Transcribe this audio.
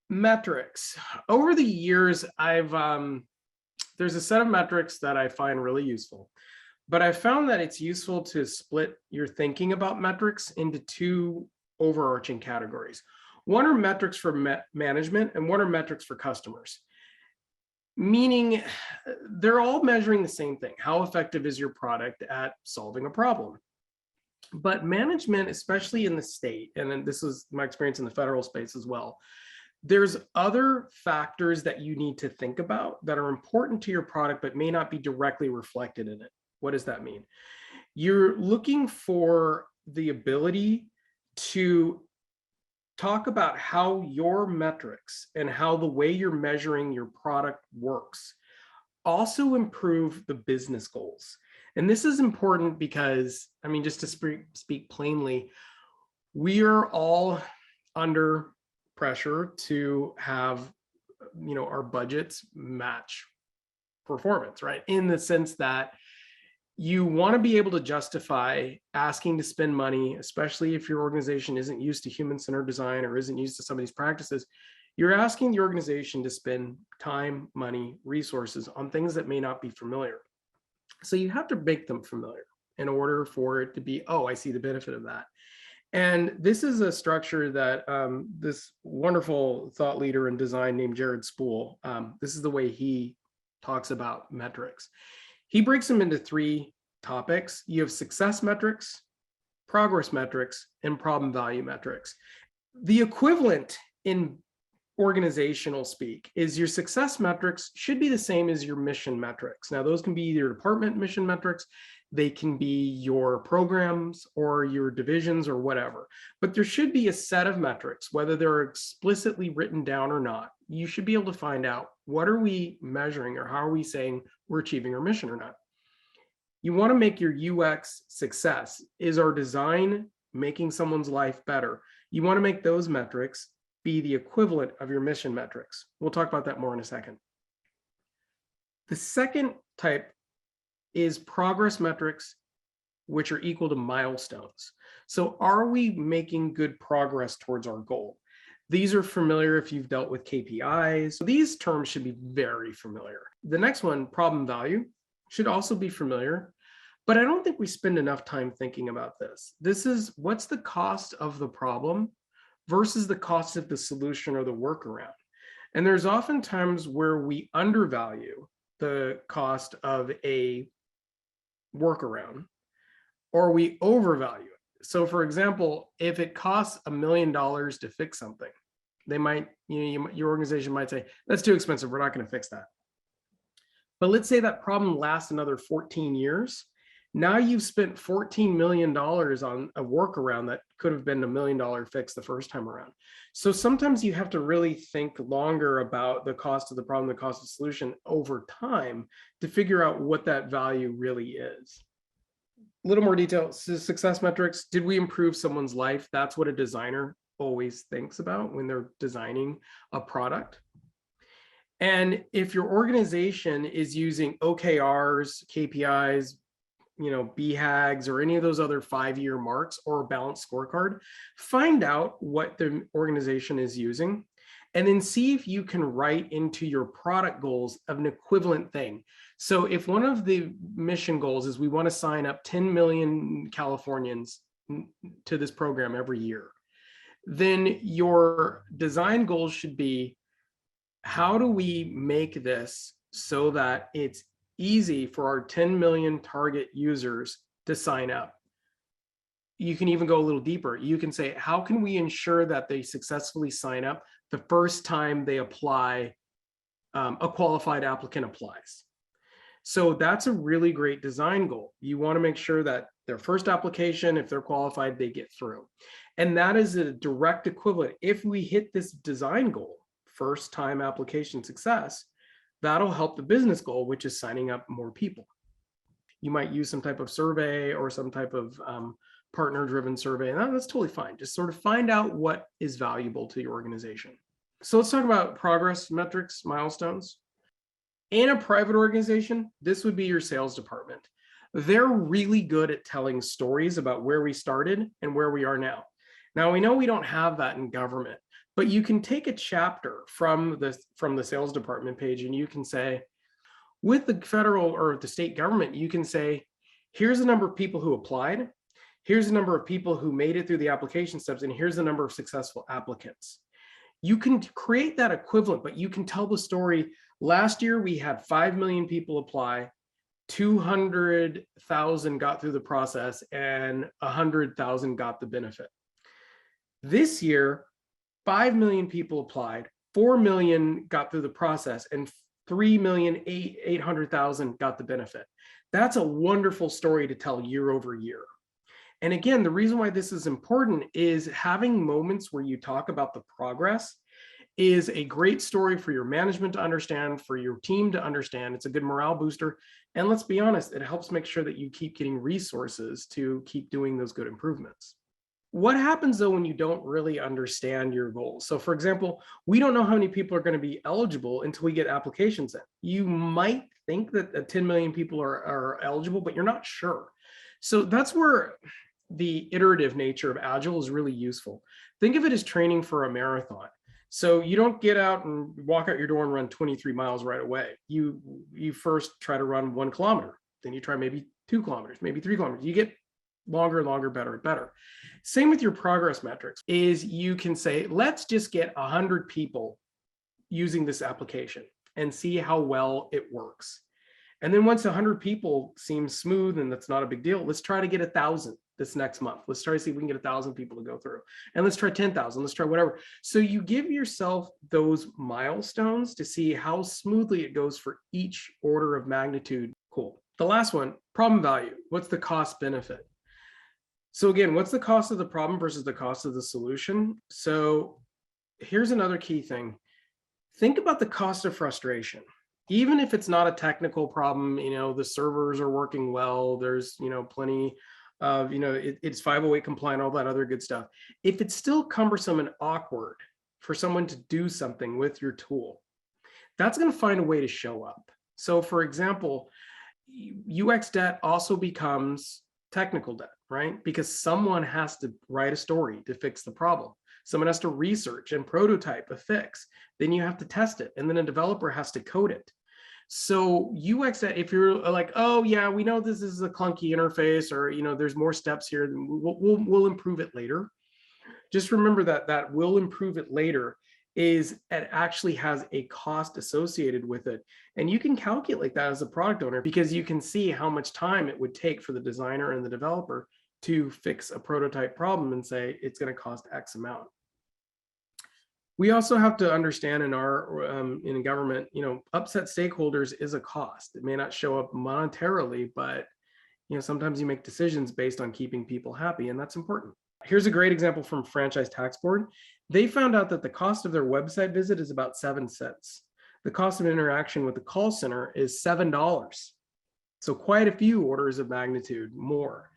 Metrics. Over the years, there's a set of metrics that I find really useful, but I found that it's useful to split your thinking about metrics into two overarching categories. One are metrics for management and one are metrics for customers. Meaning they're all measuring the same thing. How effective is your product at solving a problem? But management, especially in the state, and then this is my experience in the federal space as well, there's other factors that you need to think about that are important to your product, but may not be directly reflected in it. What does that mean? You're looking for the ability to talk about how your metrics and how the way you're measuring your product works also improve the business goals. And this is important because, I mean, just to speak plainly, we are all under pressure to have, our budgets match performance, right? In the sense that you want to be able to justify asking to spend money, especially if your organization isn't used to human-centered design or isn't used to some of these practices. You're asking the organization to spend time, money, resources on things that may not be familiar. So you have to make them familiar in order for it to be, oh, I see the benefit of that. And this is a structure that this wonderful thought leader in design named Jared Spool, this is the way he talks about metrics. He breaks them into three topics. You have success metrics, progress metrics, and problem value metrics. The equivalent in organizational speak is your success metrics should be the same as your mission metrics. Now, those can be either department mission metrics, they can be your programs or your divisions or whatever, but there should be a set of metrics, whether they're explicitly written down or not. You should be able to find out what are we measuring or how are we saying we're achieving our mission or not. You want to make your UX success. Is our design making someone's life better? You want to make those metrics be the equivalent of your mission metrics. We'll talk about that more in a second. The second type is progress metrics, which are equal to milestones. So are we making good progress towards our goal? These are familiar if you've dealt with KPIs. These terms should be very familiar. The next one, problem value, should also be familiar, but I don't think we spend enough time thinking about this. This is what's the cost of the problem versus the cost of the solution or the workaround. And there's often times where we undervalue the cost of a workaround or we overvalue it. So for example, if it costs $1 million to fix something, they might, your organization might say, that's too expensive, we're not going to fix that. But let's say that problem lasts another 14 years. Now you've spent $14 million on a workaround that could have been $1 million fix the first time around. So sometimes you have to really think longer about the cost of the problem, the cost of the solution over time to figure out what that value really is. A little more detail, success metrics. Did we improve someone's life? That's what a designer always thinks about when they're designing a product. And if your organization is using OKRs, KPIs, BHAGs, or any of those other 5-year marks or a balanced scorecard, find out what the organization is using and then see if you can write into your product goals of an equivalent thing. So if one of the mission goals is we want to sign up 10 million Californians to this program every year, then your design goals should be, how do we make this so that it's easy for our 10 million target users to sign up? You can even go a little deeper. You can say, how can we ensure that they successfully sign up the first time they apply, a qualified applicant applies? So that's a really great design goal. You want to make sure that their first application, if they're qualified, they get through. And that is a direct equivalent. If we hit this design goal, first time application success, that'll help the business goal, which is signing up more people. You might use some type of survey or some type of partner-driven survey, and that's totally fine. Just sort of find out what is valuable to your organization. So let's talk about progress metrics, milestones. In a private organization, this would be your sales department. They're really good at telling stories about where we started and where we are now. Now, we know we don't have that in government, But you can take a chapter from the sales department page and you can say, with the federal or the state government, you can say, here's the number of people who applied, here's the number of people who made it through the application steps, and here's the number of successful applicants. You can create that equivalent, but you can tell the story. Last year, we had 5 million people apply, 200,000 got through the process, and 100,000 got the benefit. This year, 5 million people applied, 4 million got through the process, and 3,800,000 got the benefit. That's a wonderful story to tell year over year. And again, the reason why this is important is having moments where you talk about the progress is a great story for your management to understand, for your team to understand. It's a good morale booster. And let's be honest, it helps make sure that you keep getting resources to keep doing those good improvements. What happens though when you don't really understand your goals? So for example, we don't know how many people are going to be eligible until we get applications in. You might think that 10 million people are eligible, but you're not sure. So that's where the iterative nature of Agile is really useful. Think of it as training for a marathon. So you don't get out and walk out your door and run 23 miles right away. You first try to run 1 kilometer, then you try maybe 2 kilometers, maybe 3 kilometers. You get longer and longer, better and better. Same with your progress metrics is you can say, let's just get 100 people using this application and see how well it works. And then once 100 people seem smooth and that's not a big deal, let's try to get 1,000 this next month. Let's try to see if we can get 1,000 people to go through. And let's try 10,000, let's try whatever. So you give yourself those milestones to see how smoothly it goes for each order of magnitude. Cool. The last one, problem value. What's the cost benefit? So again, what's the cost of the problem versus the cost of the solution? So here's another key thing. Think about the cost of frustration. Even if it's not a technical problem, the servers are working well, there's, plenty of, it's 508 compliant, all that other good stuff. If it's still cumbersome and awkward for someone to do something with your tool, that's going to find a way to show up. So for example, UX debt also becomes technical debt, right? Because someone has to write a story to fix the problem. Someone has to research and prototype a fix. Then you have to test it. And then a developer has to code it. So UX, if you're like, oh yeah, we know this is a clunky interface, or there's more steps here, then we'll improve it later. Just remember that we'll improve it later is it actually has a cost associated with it. And you can calculate that as a product owner because you can see how much time it would take for the designer and the developer to fix a prototype problem and say it's going to cost X amount. We also have to understand in government, upset stakeholders is a cost. It may not show up monetarily, but sometimes you make decisions based on keeping people happy, and that's important. Here's a great example from Franchise Tax Board. They found out that the cost of their website visit is about 7 cents. The cost of interaction with the call center is $7. So quite a few orders of magnitude more.